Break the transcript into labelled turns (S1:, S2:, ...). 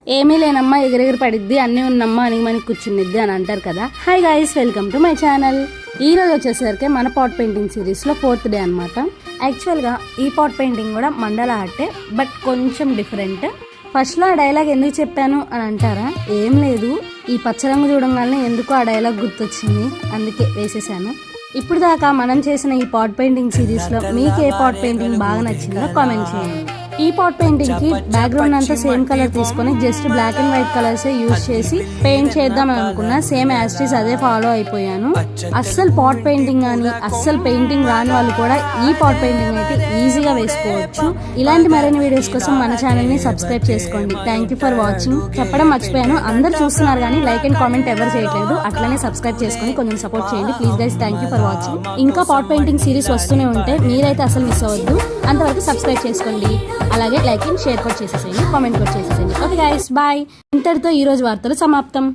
S1: ఏమీ లేనమ్మా ఎగిరెగిరి పడిద్ది అన్నీ ఉన్నమ్మా అని మనకి కూర్చునిద్ది అని అంటారు కదా. Hi guys, welcome to my channel. ఈ రోజు వచ్చేసరికి మన పాట్ పెయింటింగ్ సిరీస్లో 4th డే అనమాట. యాక్చువల్గా ఈ పాట్ పెయింటింగ్ కూడా మండల ఆర్టే, బట్ కొంచెం డిఫరెంట్. ఫస్ట్లో ఆ డైలాగ్ ఎందుకు చెప్పాను అని అంటారా? ఏం లేదు, ఈ పచ్చరంగు చూడంగానే ఎందుకో ఆ డైలాగ్ గుర్తొచ్చింది, అందుకే వేసేసాను. ఇప్పుడు దాకా మనం చేసిన ఈ పాట్ పెయింటింగ్ సిరీస్లో మీకు ఏ పాట్ పెయింటింగ్ బాగా నచ్చిందో కామెంట్ చేయండి. ఈ పాట్ పెయింటింగ్ కి బ్యాక్గ్రౌండ్ అంతా సేమ్ కలర్ తీసుకొని just black and white colours use చేసి పెయింట్ చేద్దామని అనుకున్నా. సేమ్ యాస్టీస్ అదే ఫాలో అయిపోయాను. అస్సలు పాట్ పెయింటింగ్ అని అస్సలు పెయింటింగ్ రాని వాళ్ళు కూడా ఈ పాట్ పెయింటింగ్ అయితే ఈజీగా వేసుకోవచ్చు. ఇలాంటి మరిన్ని వీడియోస్ కోసం మన ఛానల్ ని సబ్స్క్రైబ్ చేసుకోండి. Thank you for watching. చెప్పడం మర్చిపోయాను, అందరు చూస్తున్నారు కానీ లైక్ అండ్ కామెంట్ ఎవరు చేయట్లేదు. అట్లనే సబ్స్క్రైబ్ చేసుకొని కొంచెం సపోర్ట్ చేయండి please guys. Thank you for watching. ఇంకా పాట్ పెయింటింగ్ సిరీస్ వస్తూనే ఉంటే మీరైతే అసలు మిస్ అవ్వద్దు. అంతవరకు సబ్స్క్రైబ్ చేసుకోండి, అలాగే లైక్ అండ్ షేర్ కూడా చేసేసేయండి, కామెంట్ కూడా చేసేసేయండి. Okay guys, bye. ఇంతటితో ఈ రోజు వార్తలు సమాప్తం.